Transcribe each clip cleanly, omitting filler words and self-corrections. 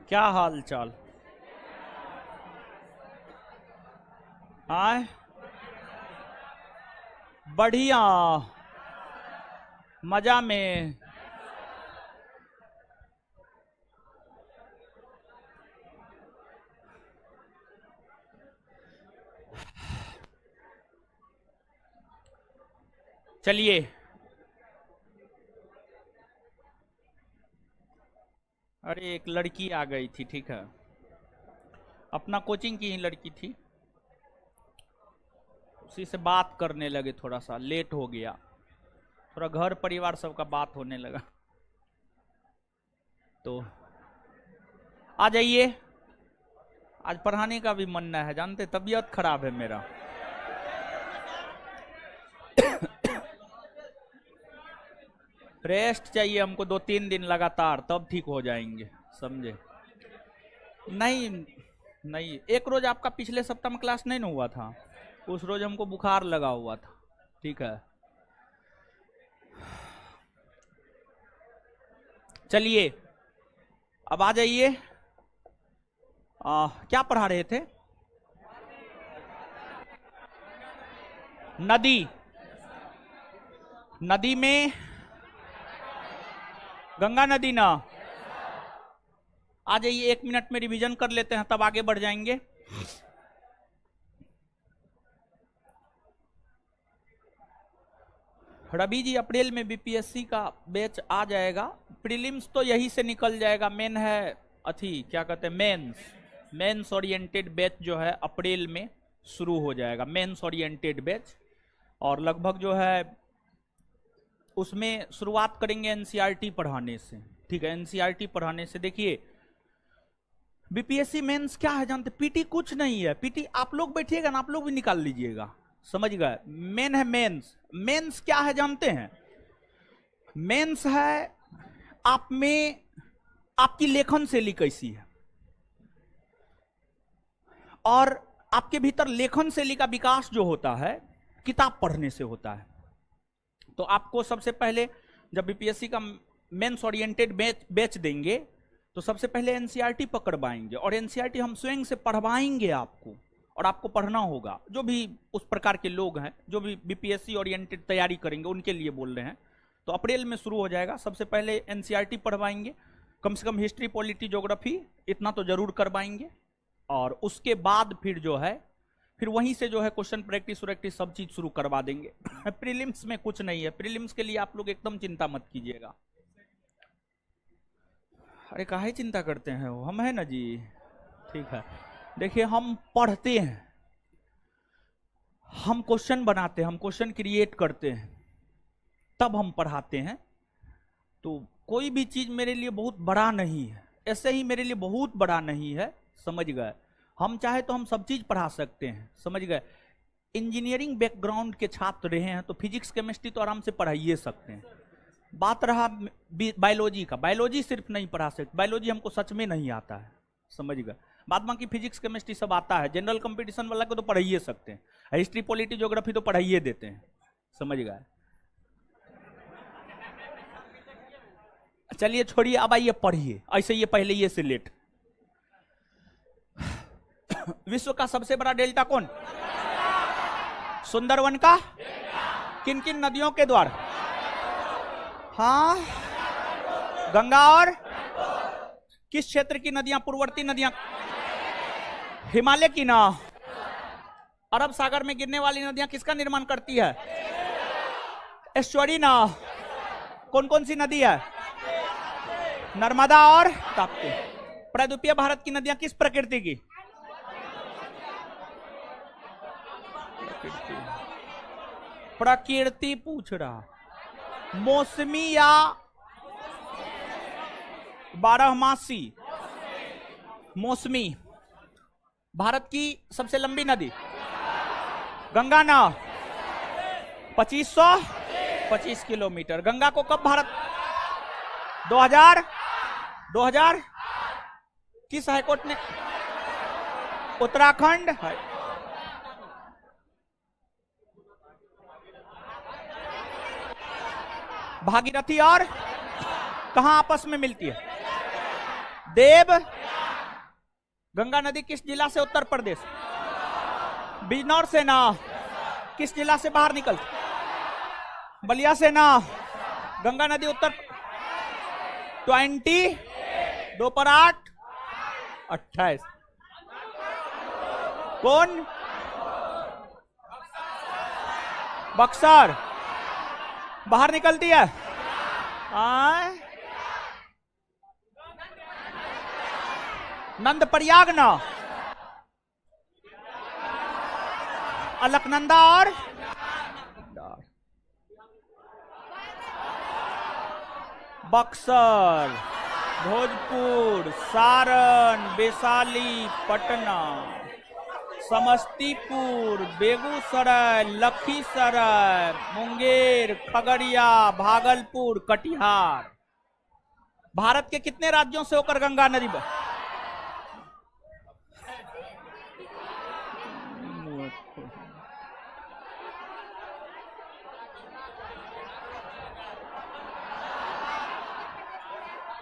क्या हाल चाल? आए, बढ़िया, मजा में। चलिए, अरे एक लड़की आ गई थी, ठीक है, अपना कोचिंग की ही लड़की थी। उसी से बात करने लगे, थोड़ा सा लेट हो गया, थोड़ा घर परिवार सबका बात होने लगा। तो आ जाइए, आज पढ़ाने का भी मन नहीं है, जानते तबीयत खराब है मेरा। रेस्ट चाहिए हमको 2-3 दिन लगातार, तब ठीक हो जाएंगे, समझे? नहीं नहीं, एक रोज आपका पिछले सप्ताह में क्लास नहीं ना हुआ था, उस रोज हमको बुखार लगा हुआ था, ठीक है। चलिए, अब आ जाइए। क्या पढ़ा रहे थे? नदी, नदी में गंगा नदी ना। आ जाइए, 1 मिनट में रिवीजन कर लेते हैं, तब आगे बढ़ जाएंगे। रवि जी, अप्रैल में बीपीएससी का बैच आ जाएगा। प्रीलिम्स तो यही से निकल जाएगा, मेन है अथी क्या कहते हैं, मेंस। मेंस ओरिएंटेड बैच जो है अप्रैल में शुरू हो जाएगा, मेंस ओरिएंटेड बैच। और लगभग जो है उसमें शुरुआत करेंगे एनसीईआरटी पढ़ाने से, ठीक है। एनसीईआरटी पढ़ाने से देखिए, बीपीएससी मेंस क्या है जानते? पीटी कुछ नहीं है। पीटी आप लोग बैठिएगा ना, आप लोग भी निकाल लीजिएगा, समझ गए? मेन है मेंस। मेंस क्या है जानते हैं? मेंस है आप में आपकी लेखन शैली कैसी है, और आपके भीतर लेखन शैली का विकास जो होता है किताब पढ़ने से होता है। तो आपको सबसे पहले जब बीपीएससी का मेंस ओरिएंटेड बैच देंगे तो सबसे पहले एनसीईआरटी पकड़वाएंगे, और एनसीईआरटी हम स्वयं से पढ़वाएंगे आपको, और आपको पढ़ना होगा। जो भी उस प्रकार के लोग हैं जो भी बीपीएससी ओरिएंटेड तैयारी करेंगे उनके लिए बोल रहे हैं। तो अप्रैल में शुरू हो जाएगा। सबसे पहले एनसीईआरटी पढ़वाएंगे, कम से कम हिस्ट्री, पॉलिटी, ज्योग्राफी इतना तो जरूर करवाएंगे, और उसके बाद फिर जो है फिर वहीं से जो है क्वेश्चन प्रैक्टिस वैक्टिस सब चीज शुरू करवा देंगे। प्रीलिम्स में कुछ नहीं है, प्रीलिम्स के लिए आप लोग एकदम चिंता मत कीजिएगा। अरे काहे चिंता करते हैं, वो हम है ना जी, ठीक है। देखिए हम पढ़ते हैं, हम क्वेश्चन बनाते हैं, हम क्वेश्चन क्रिएट करते हैं, तब हम पढ़ाते हैं। तो कोई भी चीज मेरे लिए बहुत बड़ा नहीं है, ऐसे ही मेरे लिए बहुत बड़ा नहीं है, समझ गए। हम चाहे तो हम सब चीज पढ़ा सकते हैं, समझ गए। इंजीनियरिंग बैकग्राउंड के छात्र रहे हैं तो फिजिक्स केमिस्ट्री तो आराम से पढ़ाइए सकते हैं। बात रहा बायोलॉजी का, बायोलॉजी सिर्फ नहीं पढ़ा सकते, बायोलॉजी हमको सच में नहीं आता है, समझ गए। बाद बाकी फिजिक्स केमिस्ट्री सब आता है, जनरल कंपटीशन वाला को तो पढ़ाइए सकते हैं, हिस्ट्री, पॉलिटी, ज्योग्राफी तो पढ़ाइए देते हैं, समझ गए। चलिए छोड़िए, अब आइए पढ़िए, ऐसे ये पहले ये से लेट। विश्व का सबसे बड़ा डेल्टा कौन? सुंदरवन का किन किन नदियों के द्वारा? हाँ, गंगा और किस क्षेत्र की नदियां, पूर्ववर्ती नदियां? हिमालय की ना। अरब सागर में गिरने वाली नदियां किसका निर्माण करती है? एस्चुअरी ना। कौन कौन सी नदी है? नर्मदा और ताप्ती। प्रायद्वीपीय भारत की नदियां किस प्रकृति की? प्रकृति पूछ रहा, मौसमी या बारहमासी? मौसमी। भारत की सबसे लंबी नदी गंगा ना, 2525 किलोमीटर। गंगा को कब भारत 2000 किस हाईकोर्ट ने? उत्तराखंड है। भागीरथी और कहां आपस में मिलती है? देव। गंगा नदी किस जिला से? उत्तर प्रदेश। बिजनौर से ना। किस जिला से बाहर निकलती? बलिया से ना। गंगा नदी उत्तर 20 2 पर 8 28। कौन? बक्सर बाहर निकलती है। नंद प्रयाग ना। अलकनंदा और बक्सर, भोजपुर, सारण, वैशाली, पटना, समस्तीपुर, बेगूसराय, लखीसराय, मुंगेर, खगड़िया, भागलपुर, कटिहार। भारत के कितने राज्यों से होकर गंगा नदी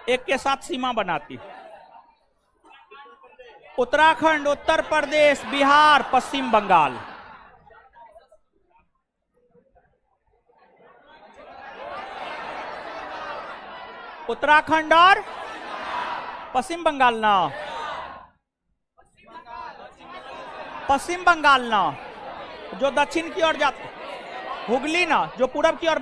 एक के साथ सीमा बनाती? उत्तराखंड, उत्तर प्रदेश, बिहार, पश्चिम बंगाल। उत्तराखंड और पश्चिम बंगाल ना। पश्चिम बंगाल ना, जो दक्षिण की ओर जाता, हुगली ना, जो पूरब की ओर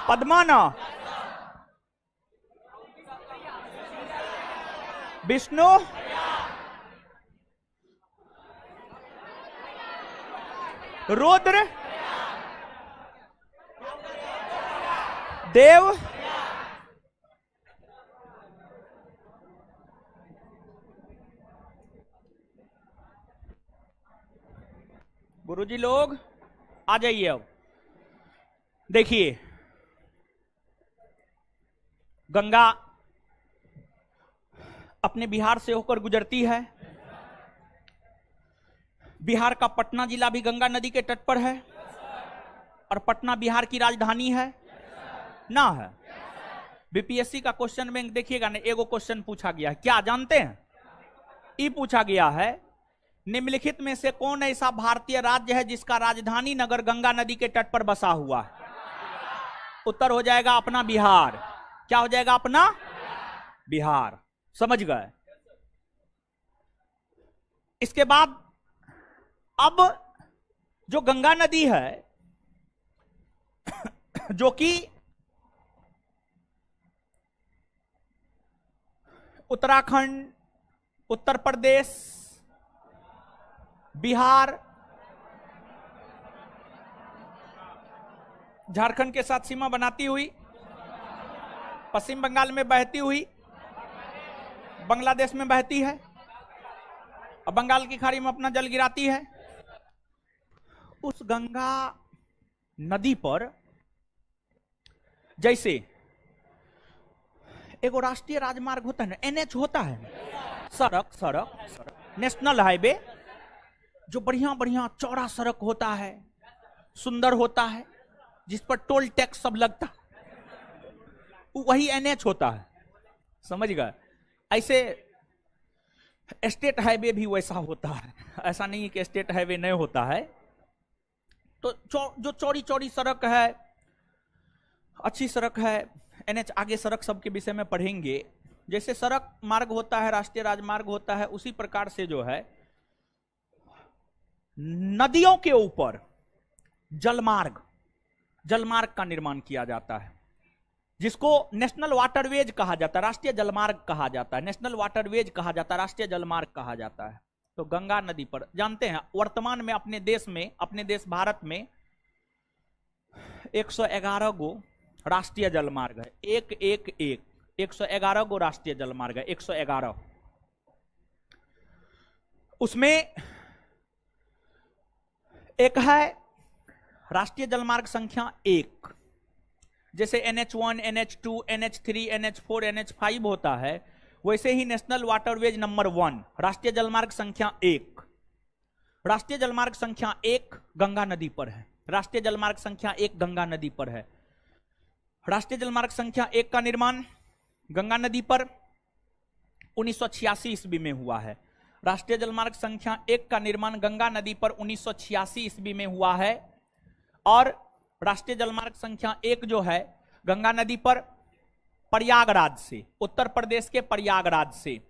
पद्मा ना। विष्णु, रुद्र, देव, गुरुजी लोग आ जाइए। अब देखिए, गंगा अपने बिहार से होकर गुजरती है, बिहार का पटना जिला भी गंगा नदी के तट पर है और पटना बिहार की राजधानी है ना है। बीपीएससी का क्वेश्चन बैंक देखिएगा ना, एगो क्वेश्चन पूछा गया है, क्या जानते हैं? ये पूछा गया है निम्नलिखित में से कौन ऐसा भारतीय राज्य है जिसका राजधानी नगर गंगा नदी के तट पर बसा हुआ है? उत्तर हो जाएगा अपना बिहार। क्या हो जाएगा? अपना बिहार। समझ गए? इसके बाद अब जो गंगा नदी है जो कि उत्तराखंड, उत्तर प्रदेश, बिहार, झारखंड के साथ सीमा बनाती हुई पश्चिम बंगाल में बहती हुई बांग्लादेश में बहती है और बंगाल की खाड़ी में अपना जल गिराती है। उस गंगा नदी पर जैसे एगो राष्ट्रीय राजमार्ग होता है ना, एनएच होता है, सड़क नेशनल हाईवे, जो बढ़िया बढ़िया चौड़ा सड़क होता है, सुंदर होता है, जिस पर टोल टैक्स सब लगता है, वही एनएच होता है। समझ गए? ऐसे स्टेट हाईवे भी वैसा होता है, ऐसा नहीं कि स्टेट हाईवे नहीं होता है। तो जो चौड़ी चौड़ी सड़क है, अच्छी सड़क है, एनएच, आगे सड़क सबके विषय में पढ़ेंगे। जैसे सड़क मार्ग होता है, राष्ट्रीय राजमार्ग होता है, उसी प्रकार से जो है नदियों के ऊपर जलमार्ग का निर्माण किया जाता है, जिसको नेशनल वाटरवेज कहा जाता है, राष्ट्रीय जलमार्ग कहा जाता है, नेशनल वाटरवेज कहा जाता है, राष्ट्रीय जलमार्ग कहा जाता है। तो गंगा नदी पर जानते हैं वर्तमान में अपने देश भारत में 111 गो राष्ट्रीय जलमार्ग है। 111 गो राष्ट्रीय जलमार्ग है, 111। उसमें एक है राष्ट्रीय जलमार्ग संख्या 1, जैसे NH1, NH2, NH3, NH4, NH5 होता है, वैसे ही नेशनल वाटरवेज नंबर 1 राष्ट्रीय जलमार्ग संख्या 1। राष्ट्रीय जलमार्ग संख्या 1 गंगा नदी पर है। राष्ट्रीय जलमार्ग संख्या 1 गंगा नदी पर है। राष्ट्रीय जलमार्ग संख्या 1 का निर्माण गंगा नदी पर 1986 ईस्वी में हुआ है। राष्ट्रीय जलमार्ग संख्या 1 का निर्माण गंगा नदी पर 1986 ईस्वी में हुआ है। और राष्ट्रीय जलमार्ग संख्या 1 जो है गंगा नदी पर प्रयागराज से, उत्तर प्रदेश के प्रयागराज से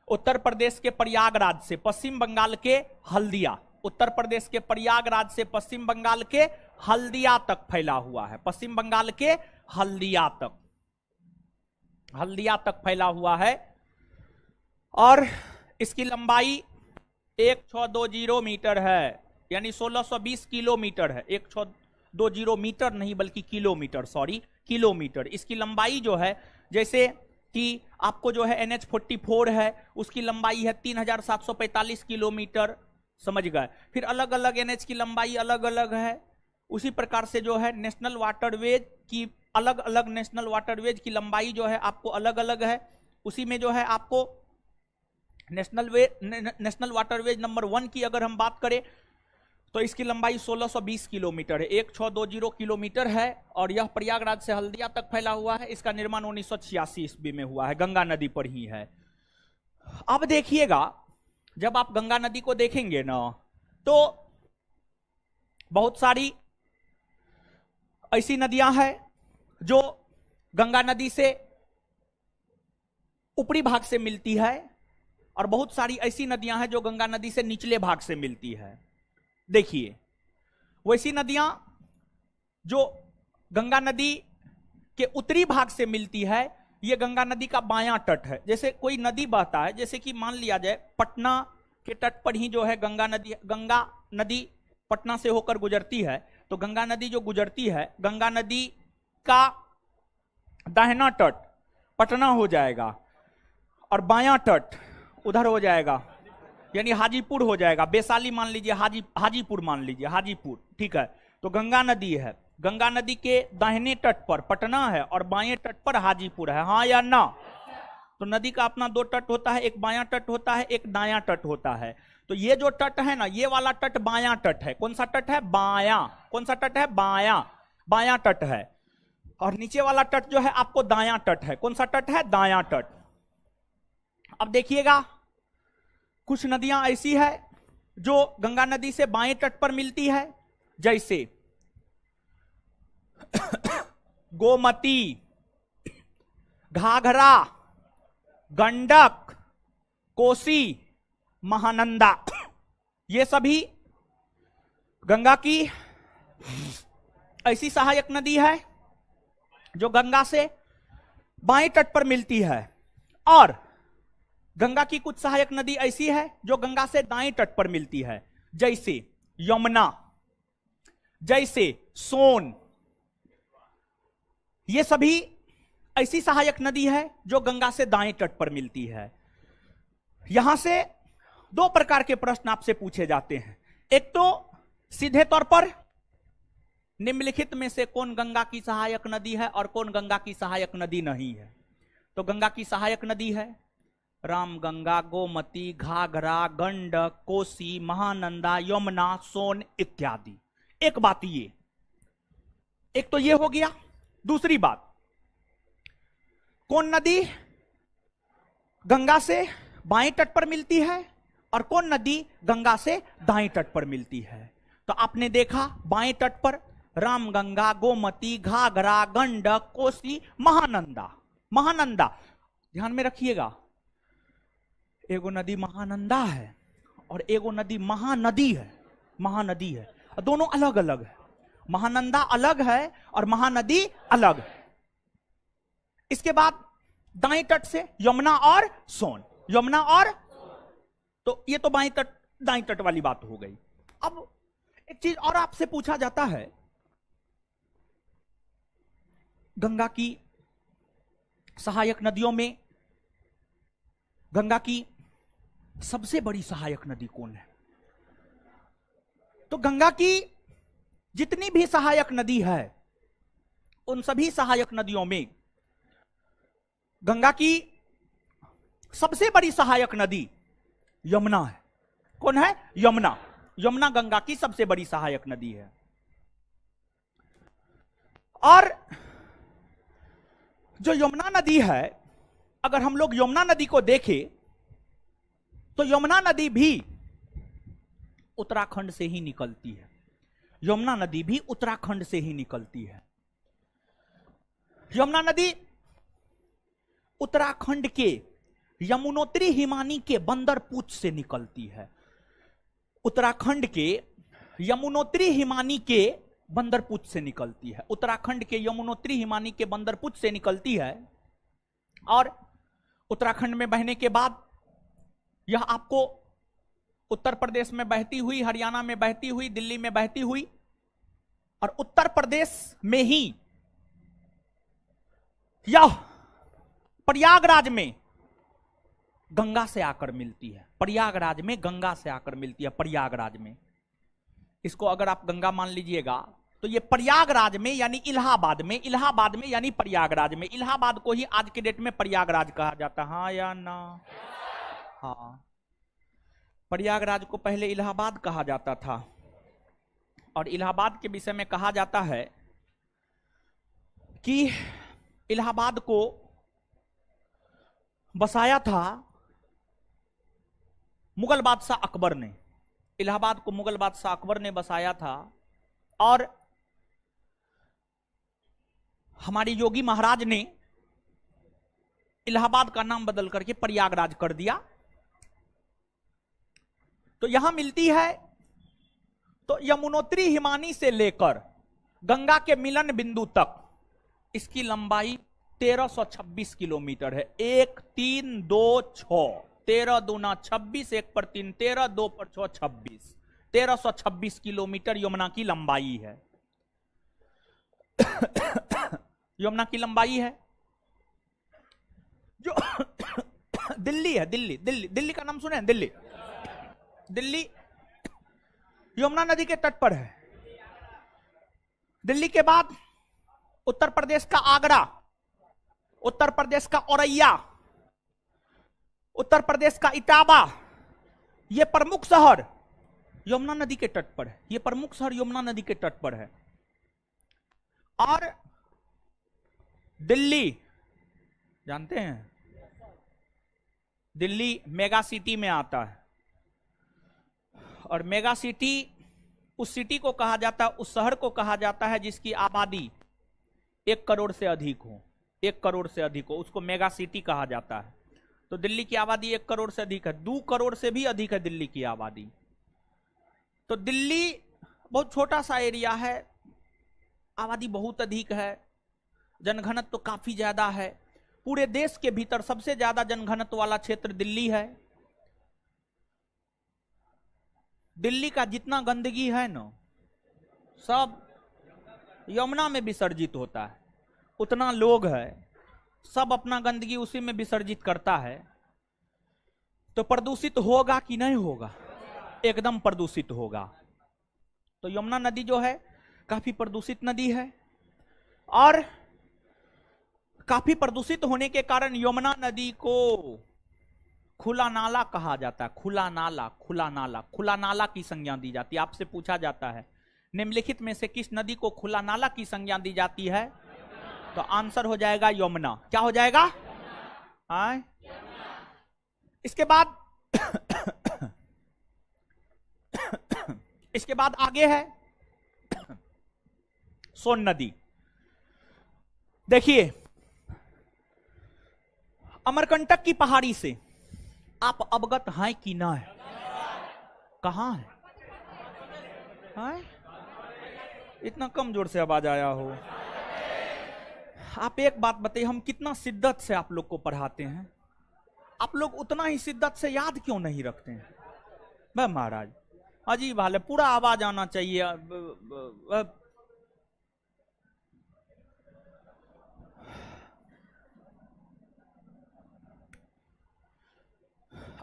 उत्तर प्रदेश के प्रयागराज से पश्चिम बंगाल के हल्दिया, उत्तर प्रदेश के प्रयागराज से पश्चिम बंगाल के हल्दिया तक फैला हुआ है। पश्चिम बंगाल के हल्दिया तक फैला हुआ है। और इसकी लंबाई 1620 मीटर है, यानी 1620 किलोमीटर है। 1620 मीटर नहीं बल्कि किलोमीटर, किलोमीटर। इसकी लंबाई जो है, जैसे कि आपको जो है NH44 है, उसकी लंबाई है 3745 किलोमीटर। समझ गए? फिर अलग अलग NH की लंबाई अलग अलग है। उसी प्रकार से जो है नेशनल वाटरवेज की अलग अलग नेशनल वाटरवेज की लंबाई जो है आपको अलग अलग है। उसी में जो है आपको नेशनल वाटरवेज नंबर 1 की अगर हम बात करें तो इसकी लंबाई 1620 किलोमीटर है, 1620 किलोमीटर है। और यह प्रयागराज से हल्दिया तक फैला हुआ है। इसका निर्माण 1986 ईस्वी में हुआ है, गंगा नदी पर ही है। अब देखिएगा, जब आप गंगा नदी को देखेंगे ना, तो बहुत सारी ऐसी नदियां हैं जो गंगा नदी से ऊपरी भाग से मिलती है, और बहुत सारी ऐसी नदियां हैं जो गंगा नदी से निचले भाग से मिलती है। देखिए, वैसी नदियां जो गंगा नदी के उत्तरी भाग से मिलती है, ये गंगा नदी का बायां तट है। जैसे कोई नदी बहता है, जैसे कि मान लिया जाए पटना के तट पर ही जो है गंगा नदी पटना से होकर गुजरती है। तो गंगा नदी जो गुजरती है, गंगा नदी का दाहिना तट पटना हो जाएगा और बायां तट उधर हो जाएगा, यानी हाजीपुर हो जाएगा। वैशाली मान लीजिए, हाजीपुर मान लीजिए, हाजीपुर, ठीक है। तो गंगा नदी है, गंगा नदी के दाहिने तट पर पटना है और बाएं तट पर हाजीपुर है, हाँ या ना? तो नदी का अपना दो तट होता है, एक बायां तट होता है, एक दायां तट होता है। तो ये जो तट है ना, ये वाला तट बायां तट है। कौन सा तट है? बायां। कौन सा तट है? बायां। बायां तट है। और नीचे वाला तट जो है आपको दायां तट है। कौन सा तट है? दायां तट। अब देखिएगा, कुछ नदियां ऐसी है जो गंगा नदी से बाएं तट पर मिलती है, जैसे गोमती, घाघरा, गंडक, कोसी, महानंदा। ये सभी गंगा की ऐसी सहायक नदी है जो गंगा से बाएं तट पर मिलती है। और गंगा की कुछ सहायक नदी ऐसी है जो गंगा से दाएं तट पर मिलती है, जैसे यमुना, जैसे सोन। ये सभी ऐसी सहायक नदी है जो गंगा से दाएं तट पर मिलती है। यहां से दो प्रकार के प्रश्न आपसे पूछे जाते हैं। एक तो सीधे तौर पर निम्नलिखित में से कौन गंगा की सहायक नदी है और कौन गंगा की सहायक नदी नहीं है। तो गंगा की सहायक नदी है रामगंगा, गोमती, घाघरा, गंडक, कोसी, महानंदा, यमुना, सोन इत्यादि। एक बात ये, एक तो ये हो गया। दूसरी बात, कौन नदी गंगा से बाएं तट पर मिलती है और कौन नदी गंगा से दाएं तट पर मिलती है। तो आपने देखा बाएं तट पर रामगंगा, गोमती, घाघरा, गंडक, कोसी, महानंदा। महानंदा ध्यान में रखिएगा, एगो नदी महानंदा है और एगो नदी महानदी है। महानदी है, दोनों अलग अलग है। महानंदा अलग है और महानदी अलग है। इसके बाद दाएं तट से यमुना और सोन। यमुना और, तो ये तो बाएं तट दाएं तट वाली बात हो गई। अब एक चीज और आपसे पूछा जाता है, गंगा की सहायक नदियों में गंगा की सबसे बड़ी सहायक नदी कौन है। तो गंगा की जितनी भी सहायक नदी है, उन सभी सहायक नदियों में गंगा की सबसे बड़ी सहायक नदी यमुना है। कौन है? यमुना। यमुना गंगा की सबसे बड़ी सहायक नदी है। और जो यमुना नदी है, अगर हम लोग यमुना नदी को देखें तो यमुना नदी भी उत्तराखंड से ही निकलती है। यमुना नदी भी उत्तराखंड से ही निकलती है। यमुना नदी उत्तराखंड के यमुनोत्री हिमानी के बंदरपूछ से निकलती है। उत्तराखंड के यमुनोत्री हिमानी के बंदरपूछ से निकलती है। उत्तराखंड के यमुनोत्री हिमानी के बंदरपूछ से निकलती है और उत्तराखंड में बहने के बाद यह आपको उत्तर प्रदेश में बहती हुई, हरियाणा में बहती हुई, दिल्ली में बहती हुई और उत्तर प्रदेश में ही यह प्रयागराज में गंगा से आकर मिलती है। प्रयागराज में गंगा से आकर मिलती है। प्रयागराज में, इसको अगर आप गंगा मान लीजिएगा तो ये प्रयागराज में यानी इलाहाबाद में, इलाहाबाद में यानी प्रयागराज में। इलाहाबाद को ही आज के डेट में प्रयागराज कहा जाता है, हाँ या ना? हाँ, प्रयागराज को पहले इलाहाबाद कहा जाता था। और इलाहाबाद के विषय में कहा जाता है कि इलाहाबाद को बसाया था मुगल बादशाह अकबर ने। इलाहाबाद को मुगल बादशाह अकबर ने बसाया था और हमारे योगी महाराज ने इलाहाबाद का नाम बदल करके प्रयागराज कर दिया। तो यहां मिलती है, तो यमुनोत्री हिमानी से लेकर गंगा के मिलन बिंदु तक इसकी लंबाई 1326 किलोमीटर है। 1 3 2 6, 13 दूना 26, 1 पर 3 13, 2 पर 6 26, 1326 किलोमीटर यमुना की लंबाई है। यमुना की लंबाई है। जो दिल्ली है, दिल्ली दिल्ली दिल्ली का नाम सुने हैं? दिल्ली, दिल्ली यमुना नदी के तट पर है। दिल्ली के बाद उत्तर प्रदेश का आगरा, उत्तर प्रदेश का औरैया, उत्तर प्रदेश का इटावा, यह प्रमुख शहर यमुना नदी के तट पर है। यह प्रमुख शहर यमुना नदी के तट पर है। और दिल्ली, जानते हैं दिल्ली मेगा सिटी में आता है। और मेगा सिटी उस सिटी को कहा जाता है, उस शहर को कहा जाता है जिसकी आबादी 1 करोड़ से अधिक हो। 1 करोड़ से अधिक हो उसको मेगा सिटी कहा जाता है। तो दिल्ली की आबादी 1 करोड़ से अधिक है, 2 करोड़ से भी अधिक है दिल्ली की आबादी। तो दिल्ली बहुत छोटा सा एरिया है, आबादी बहुत अधिक है, जनघनत्व तो काफी ज्यादा है। पूरे देश के भीतर सबसे ज्यादा जनघनत्व वाला क्षेत्र दिल्ली है। दिल्ली का जितना गंदगी है ना, सब यमुना में विसर्जित होता है। उतना लोग है, सब अपना गंदगी उसी में विसर्जित करता है। तो प्रदूषित होगा कि नहीं होगा? एकदम प्रदूषित होगा। तो यमुना नदी जो है काफी प्रदूषित नदी है। और काफी प्रदूषित होने के कारण यमुना नदी को खुला नाला कहा जाता है। खुला नाला, खुला नाला, खुला नाला की संज्ञा दी जाती है। आपसे पूछा जाता है निम्नलिखित में से किस नदी को खुला नाला की संज्ञा दी जाती है? तो आंसर हो जाएगा यमुना। क्या हो जाएगा? हाँ। इसके बाद इसके बाद आगे है सोन नदी। देखिए, अमरकंटक की पहाड़ी से आप अवगत हैं कि ना है? कहां है? हाँ? इतना कम जोर से आवाज आया हो। आप एक बात बताइए, हम कितना शिद्दत से आप लोग को पढ़ाते हैं, आप लोग उतना ही शिद्दत से याद क्यों नहीं रखते हैं? भाई महाराज अजीब हाल है, पूरा आवाज आना चाहिए।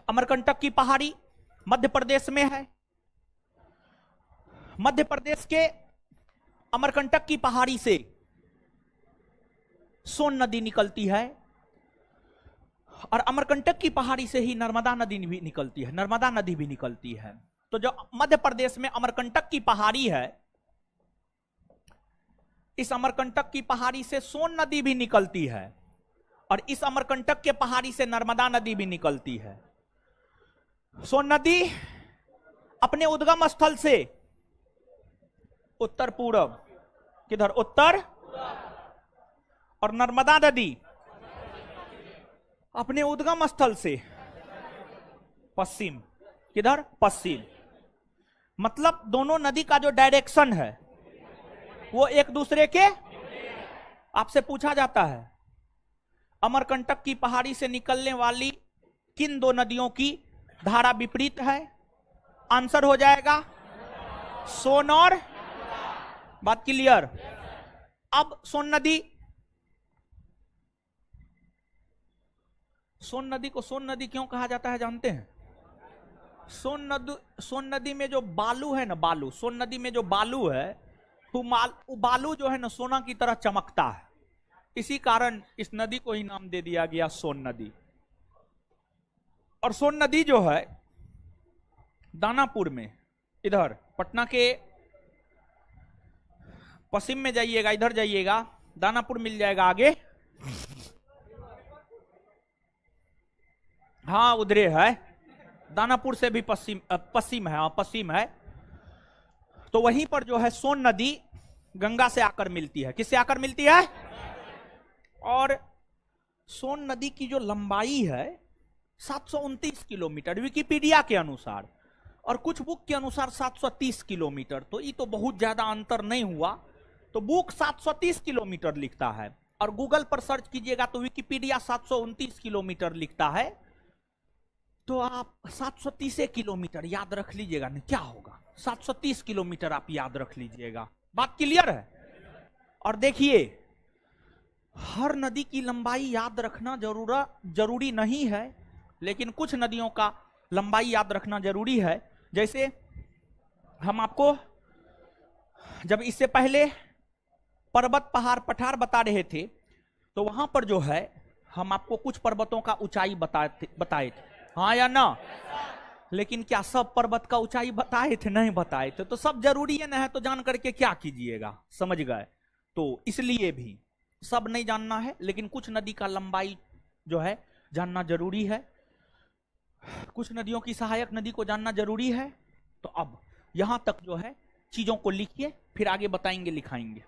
अमरकंटक की पहाड़ी मध्य प्रदेश में है। मध्य प्रदेश के अमरकंटक की पहाड़ी से सोन नदी निकलती है। और अमरकंटक की पहाड़ी से ही नर्मदा नदी भी निकलती है। नर्मदा नदी भी निकलती है। तो जो मध्य प्रदेश में अमरकंटक की पहाड़ी है, इस अमरकंटक की पहाड़ी से सोन नदी भी निकलती है। और इस अमरकंटक के पहाड़ी से नर्मदा नदी भी निकलती है। सोन नदी अपने उद्गम स्थल से उत्तर पूर्व, किधर? उत्तर। और नर्मदा नदी अपने उद्गम स्थल से पश्चिम, किधर? पश्चिम। मतलब दोनों नदी का जो डायरेक्शन है वो एक दूसरे के। आपसे पूछा जाता है अमरकंटक की पहाड़ी से निकलने वाली किन 2 नदियों की धारा विपरीत है? आंसर हो जाएगा सोन और। बात क्लियर? अब सोन नदी को सोन नदी क्यों कहा जाता है जानते हैं? सोन नदी में जो बालू है ना, बालू, सोन नदी में जो बालू है वो बालू जो है ना सोना की तरह चमकता है। इसी कारण इस नदी को ही नाम दे दिया गया सोन नदी। और सोन नदी जो है दानापुर में, इधर पटना के पश्चिम में जाइएगा, इधर जाइएगा, दानापुर मिल जाएगा आगे। हाँ उधरे है, दानापुर से भी पश्चिम है। हाँ पश्चिम है। तो वहीं पर जो है सोन नदी गंगा से आकर मिलती है। किससे आकर मिलती है? और सोन नदी की जो लंबाई है 729 किलोमीटर विकिपीडिया के अनुसार, और कुछ बुक के अनुसार 730 किलोमीटर। तो ये तो बहुत ज्यादा अंतर नहीं हुआ। तो बुक 730 किलोमीटर लिखता है और गूगल पर सर्च कीजिएगा तो विकिपीडिया 729 किलोमीटर लिखता है। तो आप 730 किलोमीटर याद रख लीजिएगा ना, क्या होगा? 730 किलोमीटर आप याद रख लीजिएगा। बात क्लियर है? और देखिए, हर नदी की लंबाई याद रखना जरूरी नहीं है, लेकिन कुछ नदियों का लंबाई याद रखना जरूरी है। जैसे हम आपको जब इससे पहले पर्वत, पहाड़, पठार बता रहे थे, तो वहां पर जो है हम आपको कुछ पर्वतों का ऊंचाई बताए थे, हाँ या ना? लेकिन क्या सब पर्वत का ऊंचाई बताए थे? नहीं बताए थे। तो सब जरूरी है ना, है तो जान करके क्या कीजिएगा, समझ गए? तो इसलिए भी सब नहीं जानना है, लेकिन कुछ नदी का लंबाई जो है जानना जरूरी है, कुछ नदियों की सहायक नदी को जानना जरूरी है। तो अब यहां तक जो है चीजों को लिखिए, फिर आगे बताएंगे, लिखाएंगे।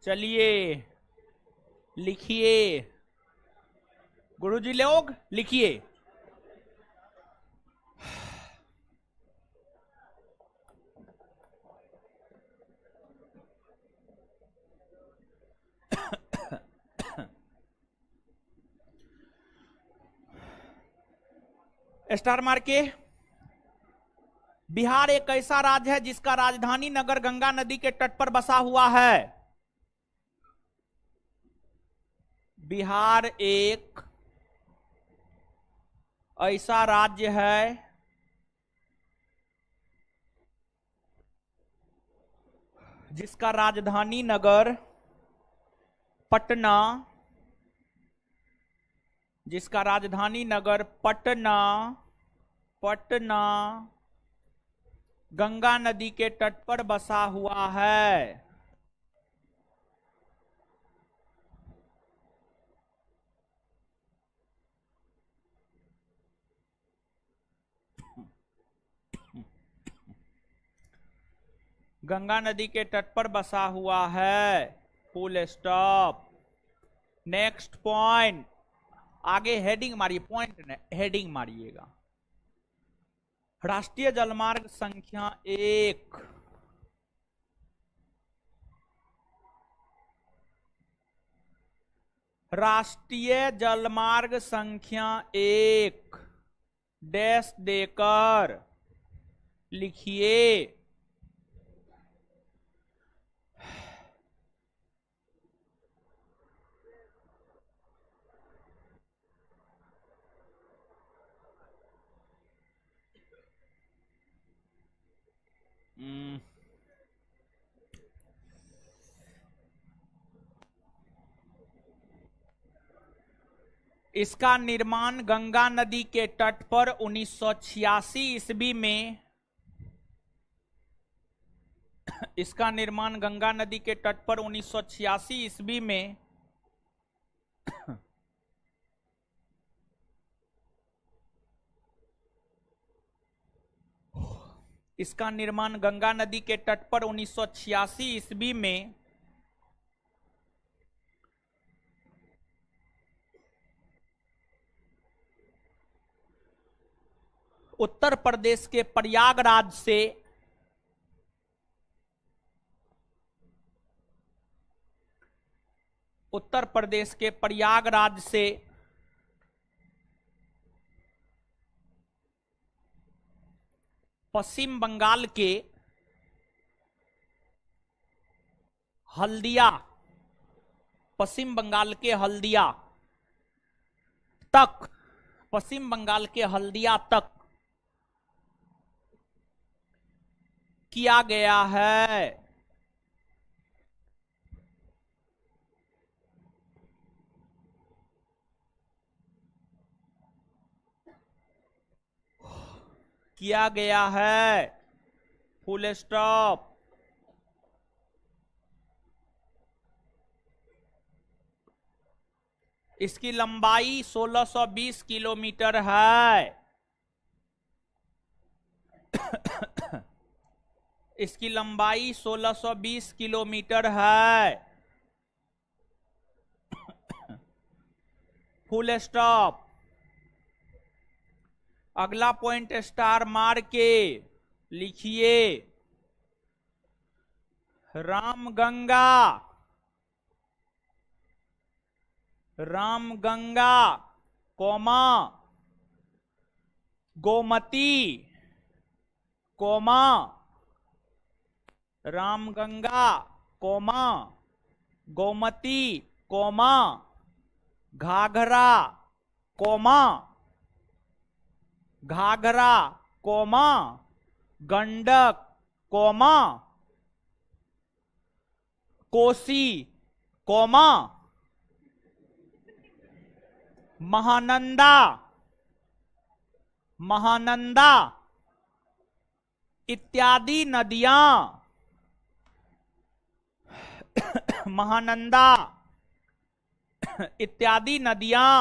चलिए लिखिए, गुरुजी लोग लिखिए। स्टार मार के। बिहार एक ऐसा राज्य है जिसका राजधानी नगर गंगा नदी के तट पर बसा हुआ है। बिहार एक ऐसा राज्य है जिसका राजधानी नगर पटना, जिसका राजधानी नगर पटना गंगा नदी के तट पर बसा हुआ है। गंगा नदी के तट पर बसा हुआ है, फुल स्टॉप। नेक्स्ट पॉइंट, आगे हेडिंग मारिए, पॉइंट ने हेडिंग मारिएगा। राष्ट्रीय जलमार्ग संख्या 1, राष्ट्रीय जलमार्ग संख्या 1 डैश देकर लिखिए। इसका निर्माण गंगा नदी के तट पर 1986 ईस्वी में, इसका निर्माण गंगा नदी के तट पर 1986 ईस्वी में इसका निर्माण गंगा नदी के तट पर 1986 ईस्वी में उत्तर प्रदेश के प्रयागराज से पश्चिम बंगाल के हल्दिया, पश्चिम बंगाल के हल्दिया तक, पश्चिम बंगाल के हल्दिया तक किया गया है। किया गया है, फुल स्टॉप। इसकी लंबाई 1620 किलोमीटर है। इसकी लंबाई 1620 किलोमीटर है, फुल स्टॉप। अगला पॉइंट स्टार मार के लिखिए, Ramganga, Ramganga comma Gomti comma Ramganga comma Gomti comma Ghaghara comma Ghaghara comma Gandak comma Kosi comma Mahananda Mahananda इत्यादि नदियां महानंदा इत्यादि नदियां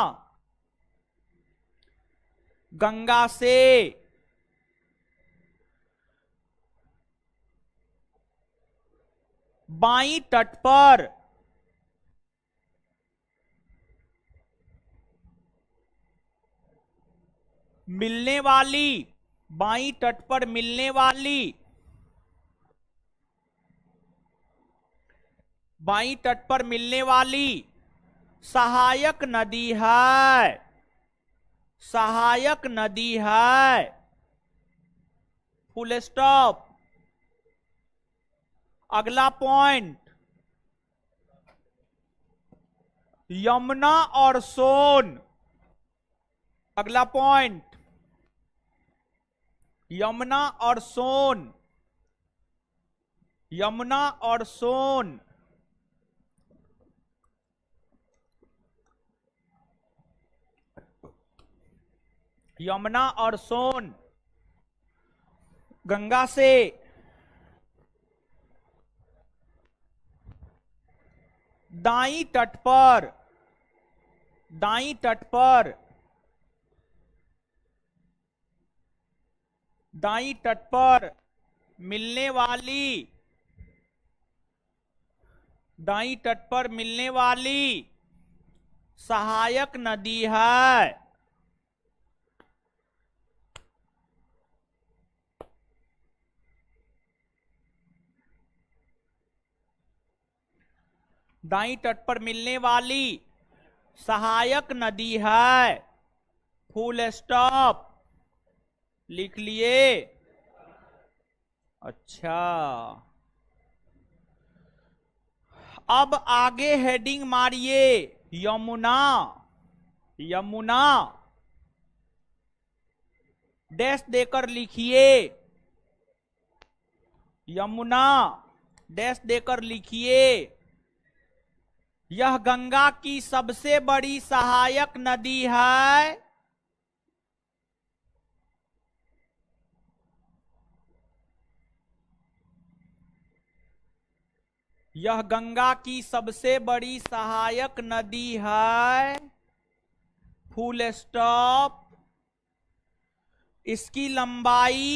गंगा से बाईं तट पर मिलने वाली बाईं तट पर मिलने वाली बाईं तट पर मिलने वाली सहायक नदी है सहायक नदी है फुल स्टॉप। अगला पॉइंट यमुना और सोन। अगला पॉइंट यमुना और सोन यमुना और सोन यमुना और सोन गंगा से दाईं तट पर दाईं तट पर दाईं तट पर मिलने वाली दाईं तट पर मिलने वाली सहायक नदी है दाईं तट पर मिलने वाली सहायक नदी है फुल स्टॉप। लिख लिए? अच्छा, अब आगे हेडिंग मारिए यमुना। यमुना डैश देकर लिखिए यमुना डैश देकर लिखिए। यह गंगा की सबसे बड़ी सहायक नदी है यह गंगा की सबसे बड़ी सहायक नदी है फुल स्टॉप। इसकी लंबाई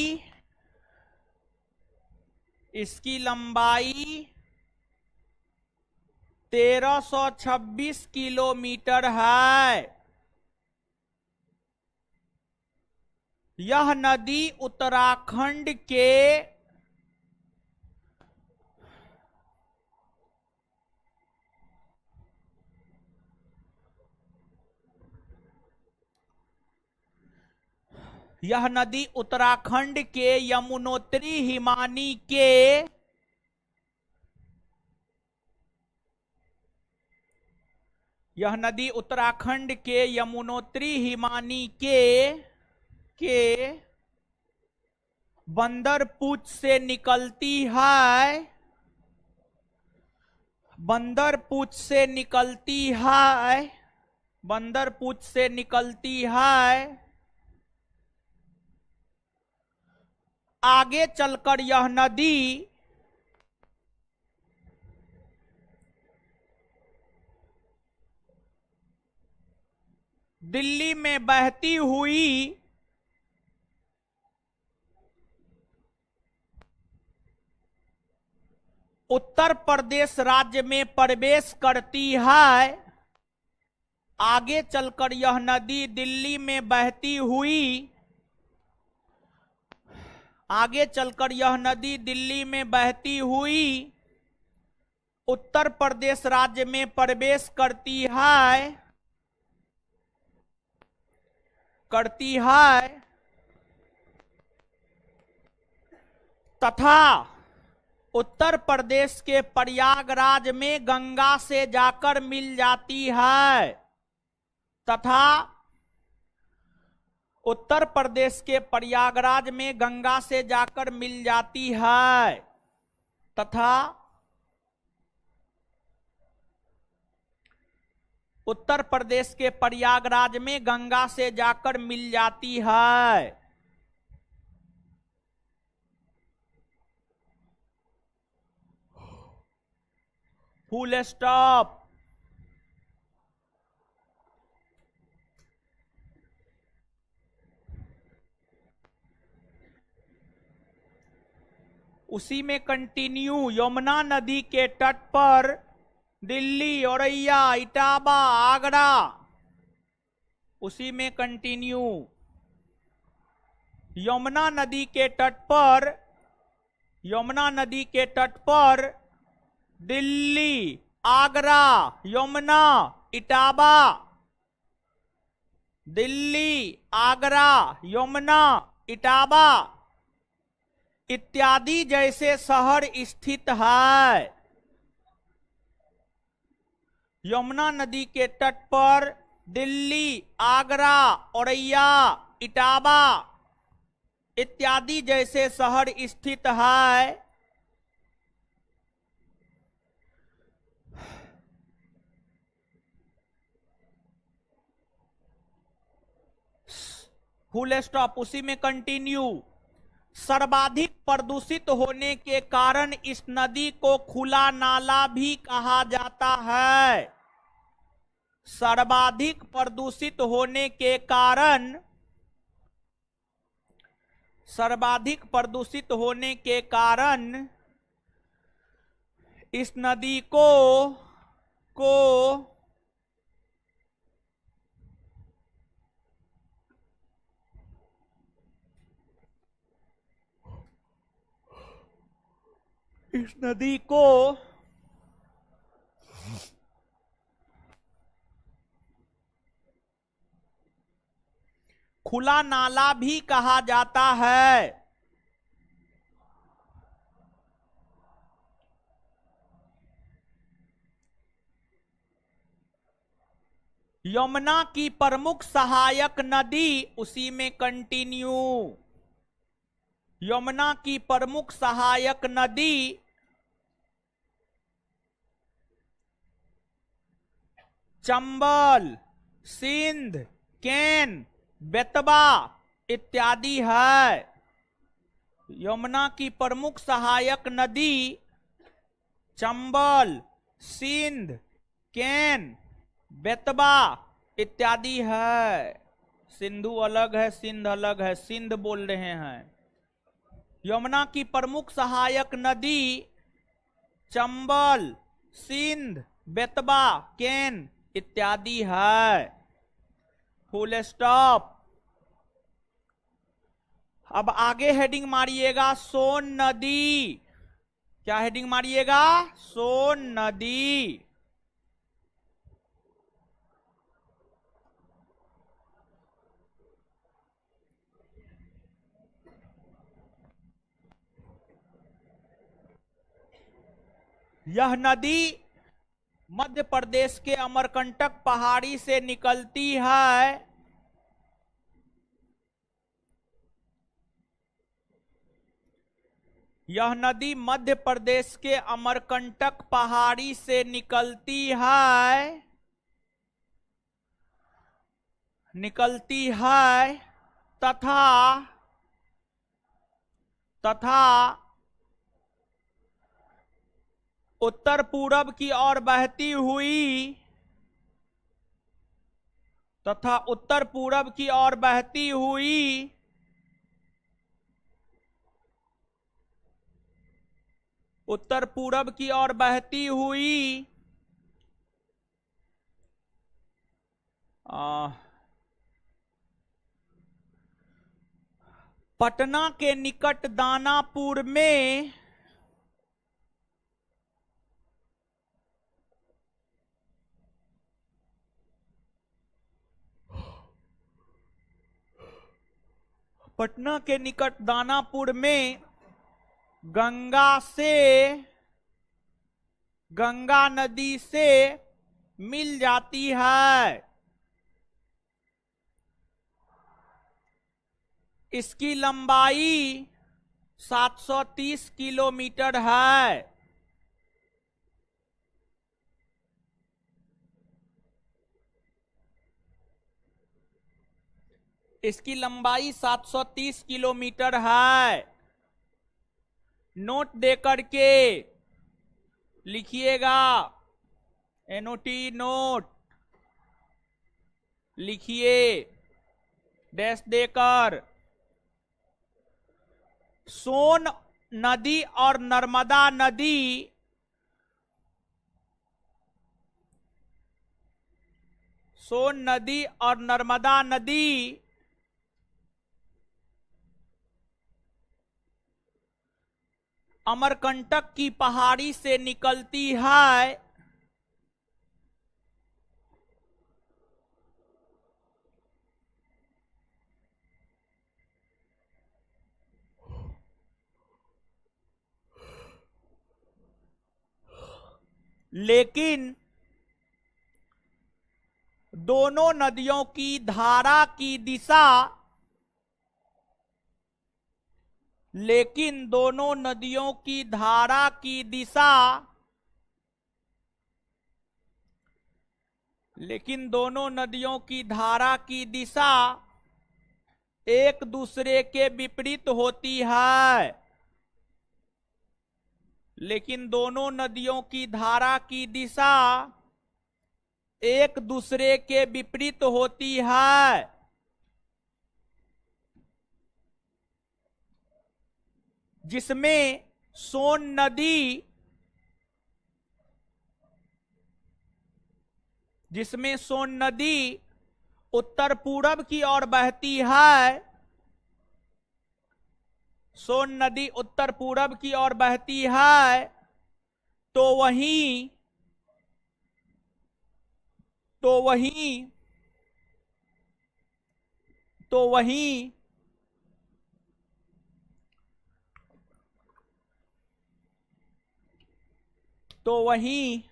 1326 किलोमीटर है। यह नदी उत्तराखंड के यह नदी उत्तराखंड के यमुनोत्री हिमानी के यह नदी उत्तराखंड के यमुनोत्री हिमानी के बंदरपूछ से निकलती है बंदरपूछ से निकलती है बंदरपूछ से निकलती है। आगे चलकर यह नदी दिल्ली में बहती हुई उत्तर प्रदेश राज्य में प्रवेश करती है। आगे चलकर यह नदी दिल्ली में बहती हुई आगे चलकर यह नदी दिल्ली में बहती हुई उत्तर प्रदेश राज्य में प्रवेश करती है तथा उत्तर प्रदेश के प्रयागराज में गंगा से जाकर मिल जाती है तथा उत्तर प्रदेश के प्रयागराज में गंगा से जाकर मिल जाती है तथा उत्तर प्रदेश के प्रयागराज में गंगा से जाकर मिल जाती है। Full stop. उसी में कंटिन्यू। यमुना नदी के तट पर दिल्ली, औरैया, इटावा, आगरा, उसी में कंटिन्यू। यमुना नदी के तट पर, यमुना नदी के तट पर दिल्ली, आगरा, यमुना, इटावा, दिल्ली, आगरा, यमुना, इटावा इत्यादि जैसे शहर स्थित है। यमुना नदी के तट पर दिल्ली, आगरा, औरैया, इटावा इत्यादि जैसे शहर स्थित है। Full stop. उसी में कंटिन्यू। सर्वाधिक प्रदूषित होने के कारण इस नदी को खुला नाला भी कहा जाता है। सर्वाधिक प्रदूषित होने के कारण, सर्वाधिक प्रदूषित होने के कारण इस नदी को इस नदी को खुला नाला भी कहा जाता है। यमुना की प्रमुख सहायक नदी, उसी में कंटिन्यू। यमुना की प्रमुख सहायक नदी चंबल, सिंध, केन, बेतवा इत्यादि है। यमुना की प्रमुख सहायक नदी चंबल, सिंध, केन, बेतवा इत्यादि है। सिंधु अलग है, सिंध अलग है, सिंध बोल रहे हैं। यमुना की प्रमुख सहायक नदी चंबल, सिंध, बेतवा, केन इत्यादि है। Full stop. अब आगे हेडिंग मारिएगा सोन नदी। क्या हेडिंग मारिएगा? सोन नदी। यह नदी मध्य प्रदेश के अमरकंटक पहाड़ी से निकलती है। यह नदी मध्य प्रदेश के अमरकंटक पहाड़ी से निकलती है, तथा उत्तर पूरब की ओर बहती हुई, तथा उत्तर पूरब की ओर बहती हुई उत्तर पूरब की ओर बहती हुई पटना के निकट दानापुर में पटना के निकट दानापुर में गंगा नदी से मिल जाती है। इसकी लंबाई 730 किलोमीटर है। इसकी लंबाई 730 किलोमीटर है। नोट देकर के लिखिएगा, एनओटी नोट लिखिए डैश देकर। सोन नदी और नर्मदा नदी अमरकंटक की पहाड़ी से निकलती है। लेकिन दोनों नदियों की धारा की दिशा एक दूसरे के विपरीत होती है। लेकिन दोनों नदियों की धारा की दिशा एक दूसरे के विपरीत होती है। जिसमें सोन नदी उत्तर पूरब की ओर बहती है। सोन नदी उत्तर पूरब की ओर बहती है। तो वहीं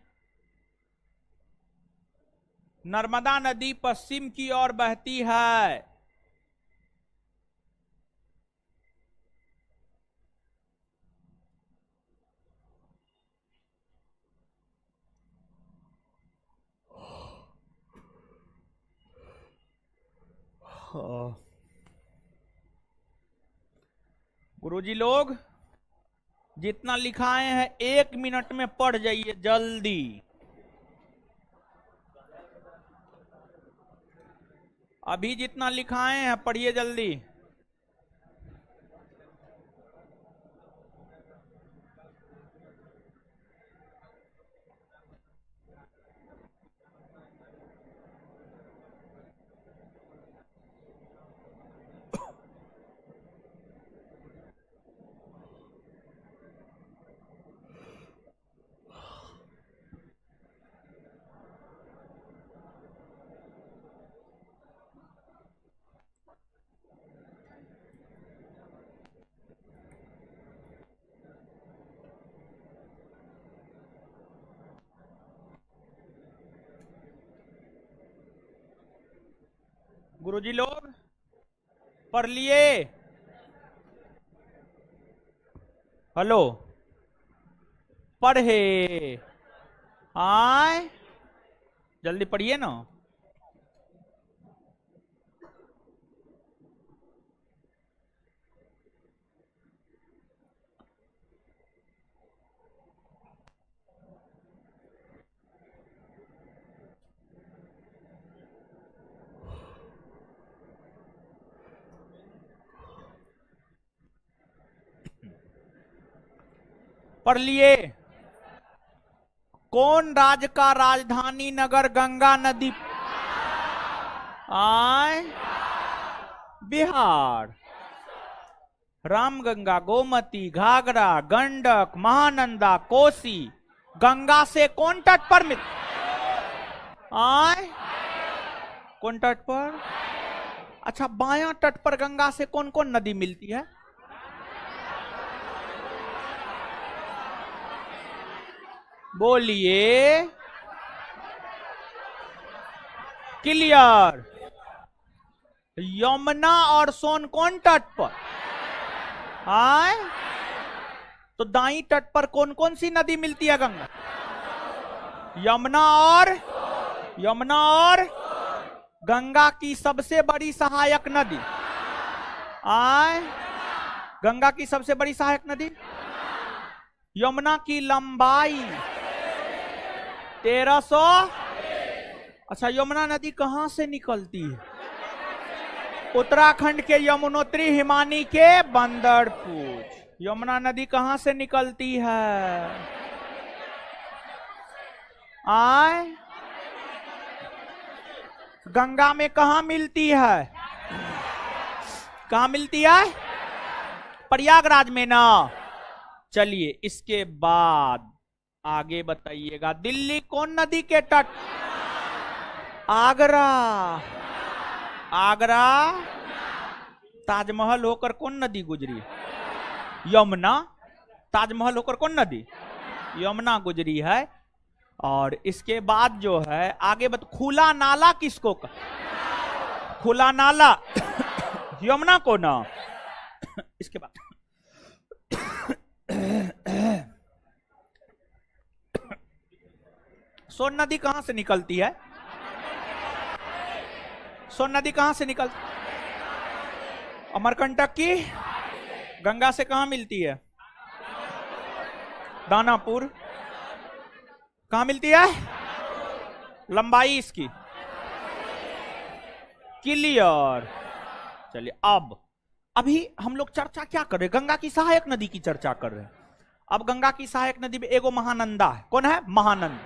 नर्मदा नदी पश्चिम की ओर बहती है। गुरुजी लोग जितना लिखाए हैं 1 मिनट में पढ़ जाइए जल्दी। अभी जितना लिखाए हैं पढ़िए जल्दी। गुरुजी लोग पढ़ लिए? हेलो, पढ़े? आए जल्दी पढ़िए ना। पढ़ लिए? कौन राज्य का राजधानी नगर गंगा नदी? बिहार। रामगंगा, गोमती, घाघरा, गंडक, महानंदा, कोसी गंगा से कौन तट पर कौन तट पर? अच्छा, बायां तट पर गंगा से कौन कौन नदी मिलती है? बोलिए। क्लियर। यमुना और सोन कौन तट पर आए? तो दाई तट पर कौन कौन सी नदी मिलती है गंगा? यमुना और गंगा की सबसे बड़ी सहायक नदी आए? गंगा की सबसे बड़ी सहायक नदी। यमुना की लंबाई 1300। अच्छा, यमुना नदी कहां से निकलती है? उत्तराखंड के यमुनोत्री हिमानी के बंदरपूछ। यमुना नदी कहां से निकलती है? आए? गंगा में कहां मिलती है? कहां मिलती है? प्रयागराज में ना। चलिए, इसके बाद आगे बताइएगा। दिल्ली कौन नदी के तट? आगरा। आगरा। ताजमहल होकर कौन नदी गुजरी? यमुना। ताजमहल होकर कौन नदी? यमुना गुजरी है। और इसके बाद जो है आगे खुला नाला किसको खुला नाला यमुना को ना। इसके बाद सोन नदी कहां से निकलती है? सोन नदी कहां से निकलती? अमरकंटक की। गंगा से कहां मिलती है? दानापुर। कहां मिलती है? लंबाई इसकी क्लियर। चलिए, अभी हम लोग चर्चा क्या कर रहे हैं? गंगा की सहायक नदी की चर्चा कर रहे हैं। अब गंगा की सहायक नदी में एगो महानंदा है। कौन है? महानंद।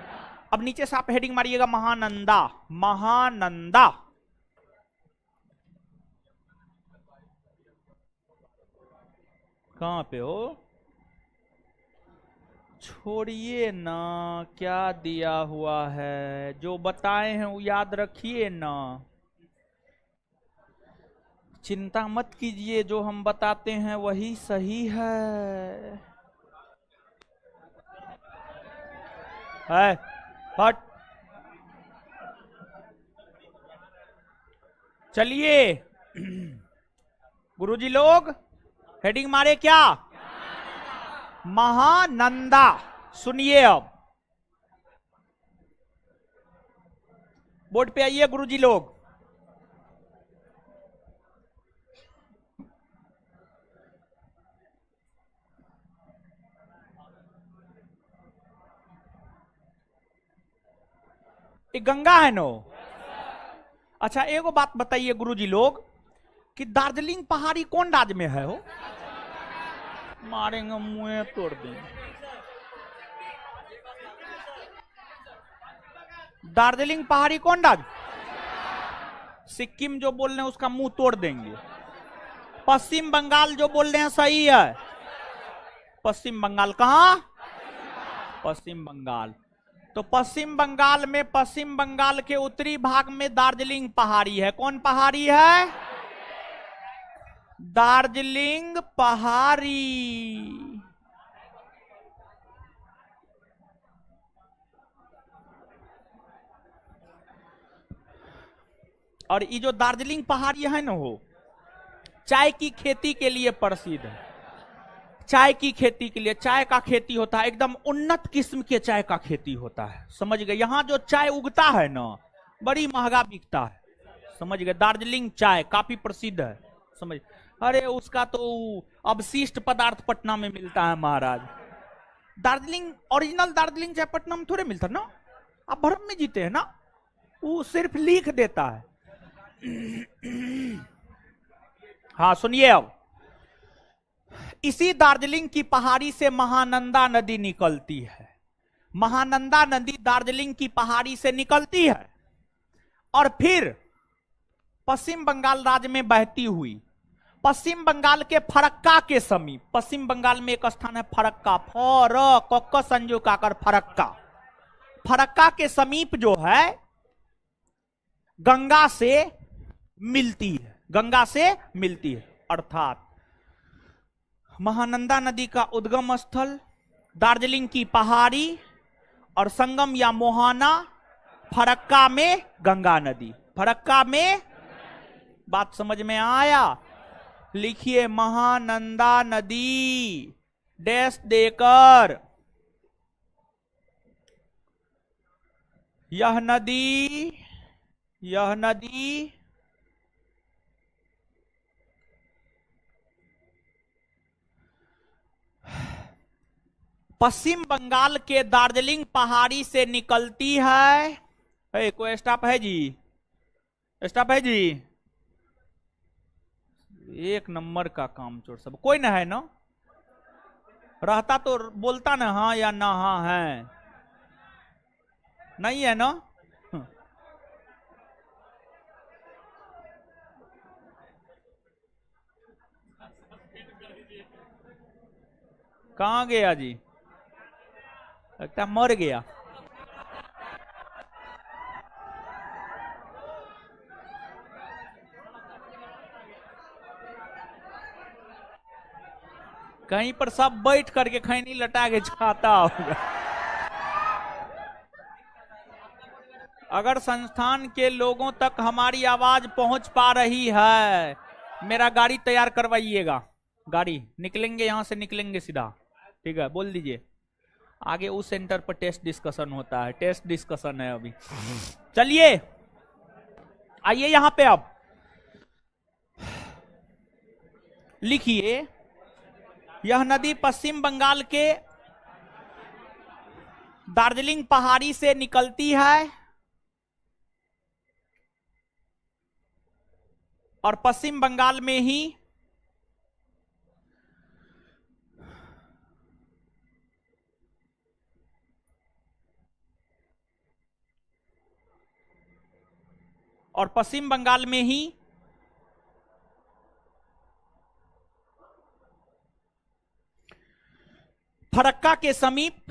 अब नीचे से आप हेडिंग मारिएगा, महानंदा। महानंदा कहां पे हो? छोड़िए ना, क्या दिया हुआ है, जो बताए हैं वो याद रखिए ना। चिंता मत कीजिए, जो हम बताते हैं वही सही है। हट। चलिए गुरुजी लोग हेडिंग मारे क्या? महानंदा। सुनिए, अब बोर्ड पे आइए गुरुजी लोग। एक गंगा है नो। अच्छा, एगो बात बताइए गुरुजी लोग कि दार्जिलिंग पहाड़ी कौन राज्य में है हो? मारेंगे, मुंह तोड़ देंगे। दार्जिलिंग पहाड़ी कौन राज्य? सिक्किम जो बोल रहे हैं उसका मुंह तोड़ देंगे। पश्चिम बंगाल जो बोल रहे हैं सही है। पश्चिम बंगाल कहां? पश्चिम बंगाल। तो पश्चिम बंगाल में, पश्चिम बंगाल के उत्तरी भाग में दार्जिलिंग पहाड़ी है। कौन पहाड़ी है? दार्जिलिंग पहाड़ी। और ये जो दार्जिलिंग पहाड़ी है ना, हो चाय की खेती के लिए प्रसिद्ध है। चाय की खेती के लिए, चाय का खेती होता है, एकदम उन्नत किस्म के चाय का खेती होता है। समझ गए? यहां जो चाय उगता है ना, बड़ी महंगा बिकता है। समझ गए? दार्जिलिंग चाय काफी प्रसिद्ध है। समझ? अरे उसका तो अवशिष्ट पदार्थ पटना में मिलता है महाराज। दार्जिलिंग ओरिजिनल दार्जिलिंग चाय पटना में थोड़े मिलता ना। आप भरम में जीते हैं ना, वो सिर्फ लिख देता है। हाँ सुनिए, अब इसी दार्जिलिंग की पहाड़ी से महानंदा नदी निकलती है। महानंदा नदी दार्जिलिंग की पहाड़ी से निकलती है और फिर पश्चिम बंगाल राज्य में बहती हुई, पश्चिम बंगाल के फरक्का के समीप, पश्चिम बंगाल में एक स्थान है फरक्का, फरक्का संजो काकर फरक्का, फरक्का के समीप जो है गंगा से मिलती है। गंगा से मिलती है, अर्थात महानंदा नदी का उद्गम स्थल दार्जिलिंग की पहाड़ी और संगम या मोहाना फरक्का में गंगा नदी। फरक्का में, बात समझ में आया? लिखिए महानंदा नदी डैश देकर, यह नदी पश्चिम बंगाल के दार्जिलिंग पहाड़ी से निकलती है। कोई स्टाफ है जी? स्टाफ है जी? एक नंबर का काम चोर सब। कोई ना है ना? रहता तो बोलता ना हाँ या ना हाँ है। नहीं है ना? कहां गया जी? लगता मर गया। कहीं पर सब बैठ करके खैनी लटा के खाता होगा। अगर संस्थान के लोगों तक हमारी आवाज पहुंच पा रही है, मेरा गाड़ी तैयार करवाइएगा। गाड़ी निकलेंगे, यहां से निकलेंगे सीधा, ठीक है? बोल दीजिए। आगे उस सेंटर पर टेस्ट डिस्कशन होता है, टेस्ट डिस्कशन है अभी। चलिए आइए यहां पे, अब लिखिए यह नदी पश्चिम बंगाल के दार्जिलिंग पहाड़ी से निकलती है और पश्चिम बंगाल में ही फरक्का के समीप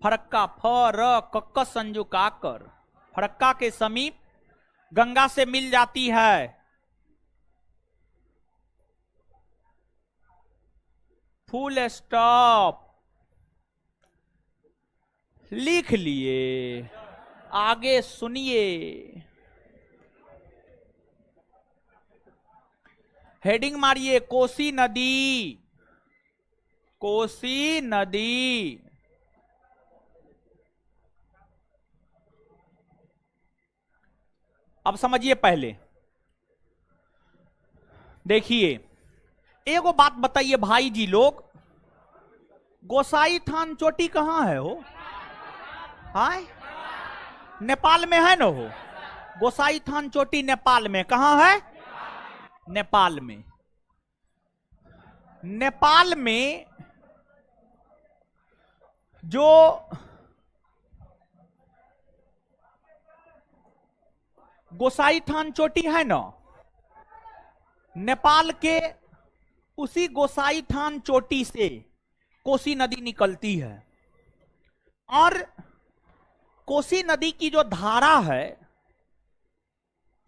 फरक्का फ संजू काकर, फरक्का के समीप गंगा से मिल जाती है। Full stop. लिख लिए, आगे सुनिए। हेडिंग मारिए, कोसी नदी। अब समझिए, पहले देखिए, एगो बात बताइए भाई जी लोग, गोसाई थान चोटी कहां है हो? हाय, नेपाल में है ना हो? गोसाई थान चोटी नेपाल में कहां है? नेपाल में। नेपाल में जो गोसाई थान चोटी है ना, नेपाल के उसी गोसाई थान चोटी से कोसी नदी निकलती है। और कोसी नदी की जो धारा है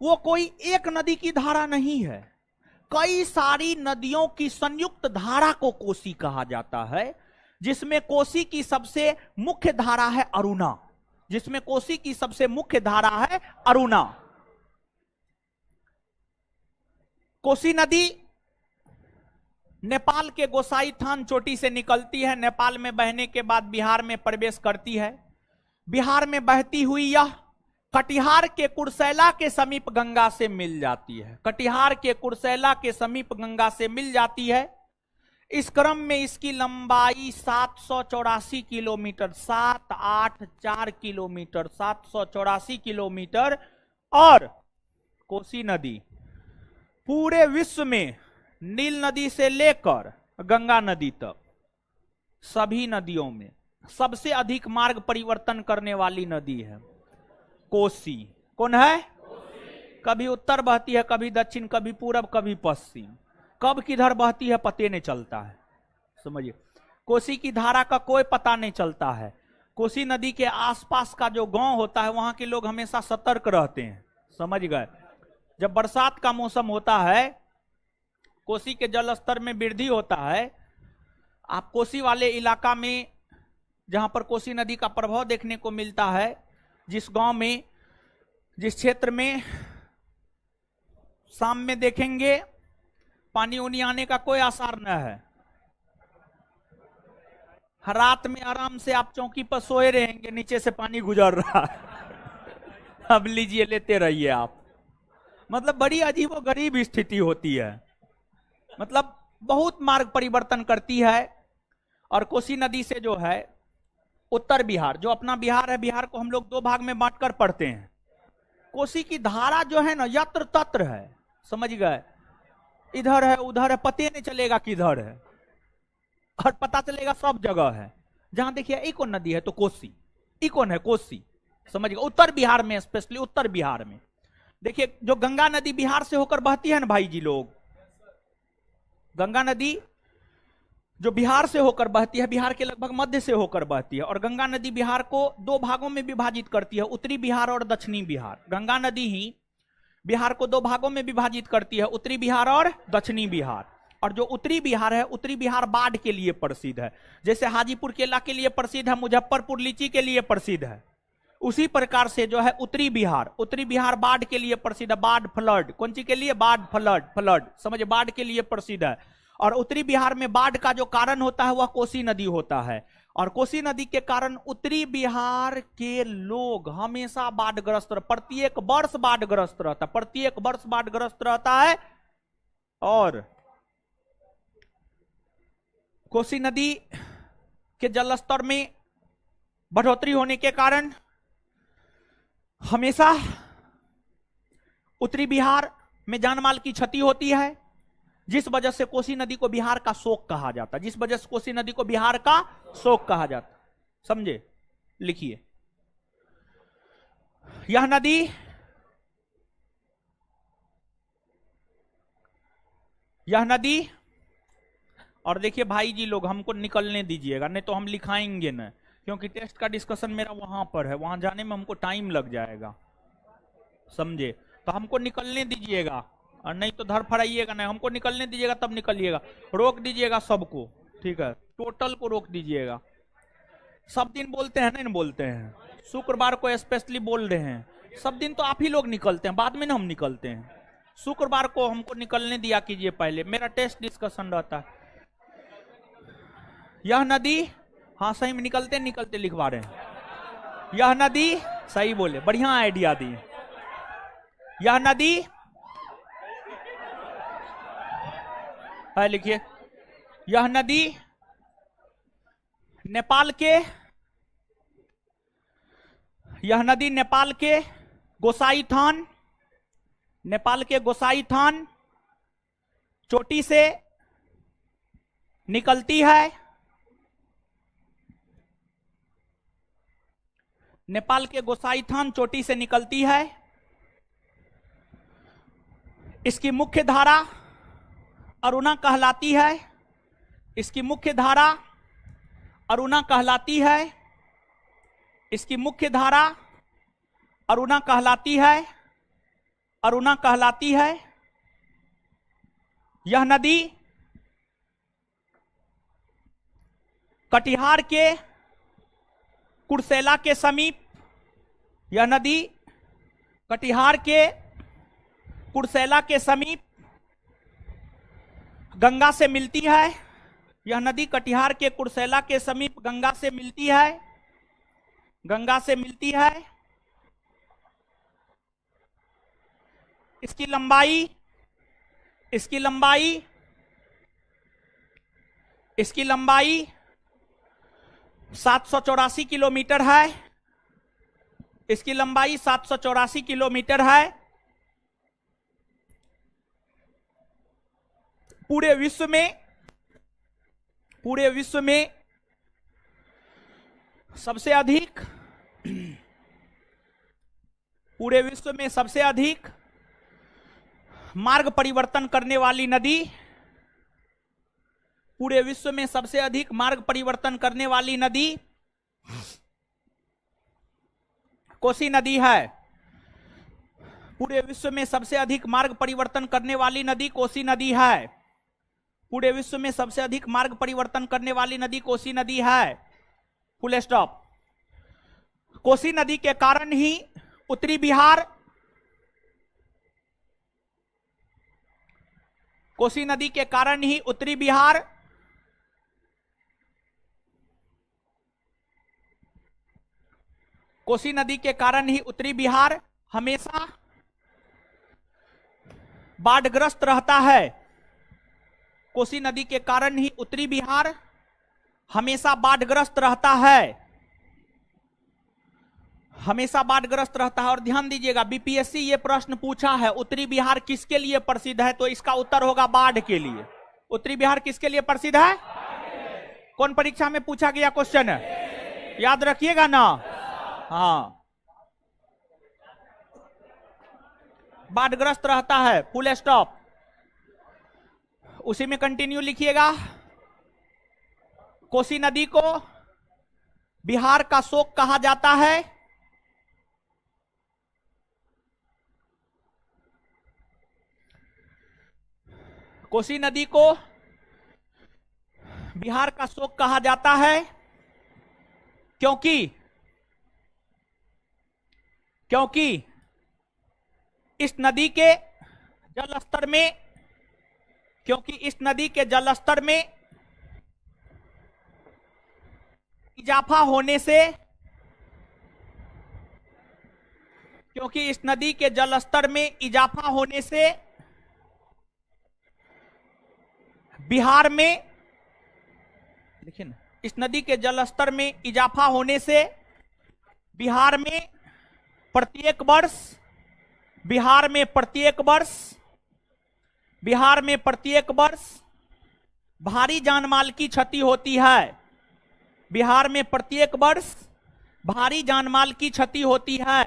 वो कोई एक नदी की धारा नहीं है, कई सारी नदियों की संयुक्त धारा को कोसी कहा जाता है, जिसमें कोसी की सबसे मुख्य धारा है अरुणा। कोसी नदी नेपाल के गोसाई थान चोटी से निकलती है, नेपाल में बहने के बाद बिहार में प्रवेश करती है। बिहार में बहती हुई यह कटिहार के कुर्सेला के समीप गंगा से मिल जाती है। इस क्रम में इसकी लंबाई 784 किलोमीटर, 784 किलोमीटर, 784 किलोमीटर। और कोसी नदी पूरे विश्व में नील नदी से लेकर गंगा नदी तक सभी नदियों में सबसे अधिक मार्ग परिवर्तन करने वाली नदी है कोसी। कौन है? कभी उत्तर बहती है, कभी दक्षिण, कभी पूरब, कभी पश्चिम। कब किधर बहती है पते नहीं चलता है। समझिए, कोसी की धारा का कोई पता नहीं चलता है। कोसी नदी के आसपास का जो गांव होता है वहां के लोग हमेशा सतर्क रहते हैं। समझ गए? जब बरसात का मौसम होता है, कोसी के जल स्तर में वृद्धि होता है, आप कोसी वाले इलाका में, जहां पर कोसी नदी का प्रभाव देखने को मिलता है, जिस गांव में, जिस क्षेत्र में शाम में देखेंगे पानी उनी आने का कोई आसार न है, रात में आराम से आप चौकी पर सोए रहेंगे, नीचे से पानी गुजर रहा है। अब लीजिए, लेते रहिए आप। मतलब बड़ी अजीबो गरीब स्थिति होती है, मतलब बहुत मार्ग परिवर्तन करती है। और कोसी नदी से जो है उत्तर बिहार, जो अपना बिहार है, बिहार को हम लोग दो भाग में बांटकर पढ़ते हैं। कोसी की धारा जो है ना, यत्र तत्र है, समझ गए, इधर है उधर है, पते नहीं चलेगा किधर है, और पता चलेगा सब जगह है। जहां देखिए एक और नदी है तो कोसी, इकोन है कोसी, समझ गए। उत्तर बिहार में, स्पेशली उत्तर बिहार में देखिए, जो गंगा नदी बिहार से होकर बहती है ना भाई जी लोग, गंगा नदी जो बिहार से होकर बहती है, बिहार के लगभग मध्य से होकर बहती है, और गंगा नदी बिहार को दो भागों में विभाजित करती है, उत्तरी बिहार और दक्षिणी बिहार। गंगा नदी ही बिहार को दो भागों में विभाजित करती है, उत्तरी बिहार और दक्षिणी बिहार। और जो उत्तरी बिहार है, उत्तरी बिहार बाढ़ के लिए प्रसिद्ध है। जैसे हाजीपुर केला के लिए प्रसिद्ध है, मुजफ्फरपुर लीची के लिए प्रसिद्ध है, उसी प्रकार से जो है उत्तरी बिहार बाढ़ के लिए प्रसिद्ध है। बाढ़, फ्लड, कौन सी के लिए? बाढ़, फ्लड, समझे, बाढ़ के लिए प्रसिद्ध है। और उत्तरी बिहार में बाढ़ का जो कारण होता है वह कोसी नदी होता है। और कोसी नदी के कारण उत्तरी बिहार के लोग हमेशा बाढ़ग्रस्त, प्रत्येक वर्ष बाढ़ग्रस्त रहता है, प्रत्येक वर्ष बाढ़ग्रस्त रहता है। और कोसी नदी के जलस्तर में बढ़ोतरी होने के कारण हमेशा उत्तरी बिहार में जानमाल की क्षति होती है, जिस वजह से कोसी नदी को बिहार का शोक कहा जाता है, जिस वजह से कोसी नदी को बिहार का शोक कहा जाता है, समझे। लिखिए, यह नदी और देखिए भाई जी लोग, हमको निकलने दीजिएगा, नहीं तो हम लिखाएंगे ना, क्योंकि टेस्ट का डिस्कशन मेरा वहां पर है, वहां जाने में हमको टाइम लग जाएगा, समझे। तो हमको निकलने दीजिएगा, और नहीं तो धर फराइएगा नहीं, हमको निकलने दीजिएगा तब निकलिएगा। रोक दीजिएगा सबको, ठीक है, टोटल को रोक दीजिएगा। सब दिन बोलते हैं, नहीं बोलते हैं, शुक्रवार को स्पेशली बोल रहे हैं। सब दिन तो आप ही लोग निकलते हैं, बाद में ना हम निकलते हैं। शुक्रवार को हमको निकलने दिया कीजिए, पहले मेरा टेस्ट डिस्कशन रहता है। यह नदी, हाँ सही में निकलते लिखवा रहे हैं। यह नदी, सही बोले, बढ़िया आइडिया दिए। यह नदी है, लिखिए, यह नदी नेपाल के गोसाई थान चोटी से निकलती है। नेपाल के गोसाई थान चोटी से निकलती है। इसकी मुख्य धारा अरुणा कहलाती है। इसकी मुख्य धारा अरुणा कहलाती है। इसकी मुख्य धारा अरुणा कहलाती है। अरुणा कहलाती है। यह नदी कटिहार के कुर्सेला के समीप, यह नदी कटिहार के कुर्सेला के समीप गंगा से मिलती है। यह नदी कटिहार के कुर्सेला के समीप गंगा से मिलती है। गंगा से मिलती है। इसकी लंबाई 784 किलोमीटर है। इसकी लंबाई 784 किलोमीटर है। पूरे विश्व में सबसे अधिक मार्ग परिवर्तन करने वाली नदी, पूरे विश्व में सबसे अधिक मार्ग परिवर्तन करने वाली नदी कोसी नदी है। पूरे विश्व में सबसे अधिक मार्ग परिवर्तन करने वाली नदी कोसी नदी है। पूरे विश्व में सबसे अधिक मार्ग परिवर्तन करने वाली नदी कोसी नदी है। Full stop. कोसी नदी के कारण ही उत्तरी बिहार, कोसी नदी के कारण ही उत्तरी बिहार कोसी नदी के कारण ही उत्तरी बिहार हमेशा बाढ़ग्रस्त रहता है। कोसी नदी के कारण ही उत्तरी बिहार हमेशा बाढ़ग्रस्त रहता है, हमेशा बाढ़ग्रस्त रहता है। और ध्यान दीजिएगा, बीपीएससी ये प्रश्न पूछा है, उत्तरी बिहार किसके लिए प्रसिद्ध है, तो इसका उत्तर होगा बाढ़ के लिए। उत्तरी बिहार किसके लिए प्रसिद्ध है? कौन परीक्षा में पूछा गया क्वेश्चन है, याद रखिएगा ना। हाँ, बाढ़ग्रस्त रहता है। Full stop. उसी में कंटिन्यू लिखिएगा। कोसी नदी को बिहार का शोक कहा जाता है। कोसी नदी को बिहार का शोक कहा जाता है क्योंकि इस नदी के जलस्तर में, क्योंकि इस नदी के जलस्तर में इजाफा होने से, क्योंकि इस नदी के जलस्तर में इजाफा होने से बिहार में, देखिए ना, इस नदी के जलस्तर में इजाफा होने से बिहार में प्रत्येक वर्ष भारी जानमाल की क्षति होती है। बिहार में प्रत्येक वर्ष भारी जानमाल की क्षति होती है।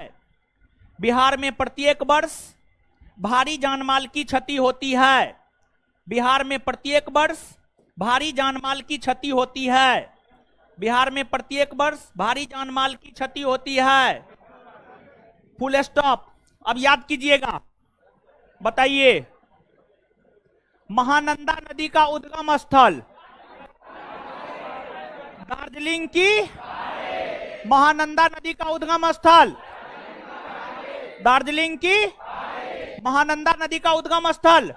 बिहार में प्रत्येक वर्ष भारी जानमाल की क्षति होती है। बिहार में प्रत्येक वर्ष भारी जानमाल की क्षति होती है। बिहार में प्रत्येक वर्ष भारी जानमाल की क्षति होती है। Full stop. अब याद कीजिएगा, बताइए, महानंदा नदी का उद्गम स्थल दार्जिलिंग की, महानंदा नदी का उद्गम स्थल दार्जिलिंग की, महानंदा नदी का उद्गम स्थल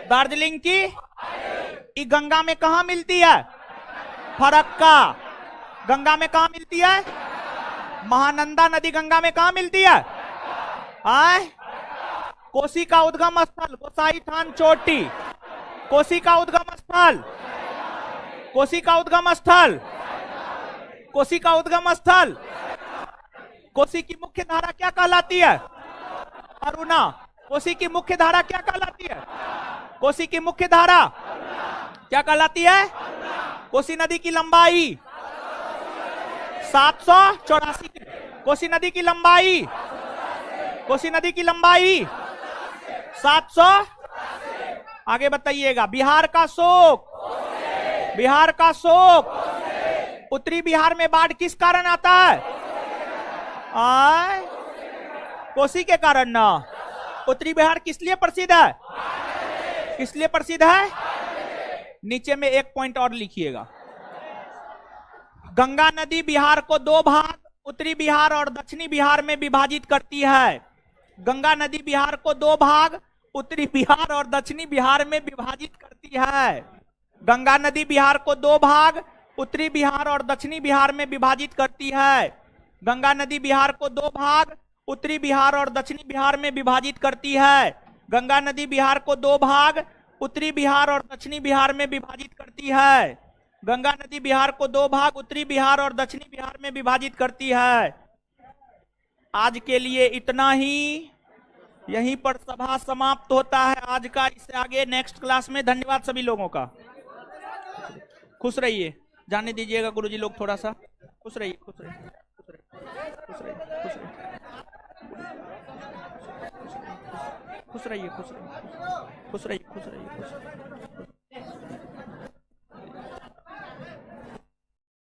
दार्जिलिंग की। ये गंगा में कहां मिलती है? फरक्का। गंगा में कहां मिलती है? महानंदा नदी गंगा में कहां मिलती है? कोसी का उद्गम स्थल गोसाई थान चोटी। कोसी का उद्गम स्थल, कोसी का उद्गम स्थल, कोसी का उद्गम स्थल। कोसी की मुख्य धारा क्या कहलाती है? अरुणा। कोसी की मुख्य धारा क्या कहलाती है? कोसी की मुख्य धारा क्या कहलाती है? कोसी नदी की लंबाई 784। कोसी नदी की लंबाई, कोसी नदी की लंबाई 700। आगे बताइएगा। बिहार का शोक, बिहार का शोक। उत्तरी बिहार में बाढ़ किस कारण आता है? कोसी के कारण ना। उत्तरी बिहार किस लिए प्रसिद्ध है? किस लिए प्रसिद्ध है? नीचे में एक पॉइंट और लिखिएगा। गंगा नदी बिहार को दो भाग, उत्तरी बिहार और दक्षिणी बिहार में विभाजित करती है। गंगा नदी बिहार को दो भाग, उत्तरी बिहार और दक्षिणी बिहार में विभाजित करती है। गंगा नदी बिहार को दो भाग, उत्तरी बिहार और दक्षिणी बिहार में विभाजित करती है। गंगा नदी बिहार को दो भाग, उत्तरी बिहार और दक्षिणी बिहार में विभाजित करती है। गंगा नदी बिहार को दो भाग, उत्तरी बिहार और दक्षिणी बिहार में विभाजित करती है। गंगा नदी बिहार को दो भाग, उत्तरी बिहार और दक्षिणी बिहार में विभाजित करती है। आज के लिए इतना ही, यहीं पर सभा समाप्त होता है आज का। इससे आगे नेक्स्ट क्लास में। धन्यवाद सभी लोगों का। खुश रहिए। जाने दीजिएगा गुरुजी लोग थोड़ा सा। खुश रहिए, खुश रहिए, खुश रहिए, खुश रहिए, खुश रहिए, खुश रहिए, खुश रहिए, खुश रहिए, खुश रहिए, खुश रहिए।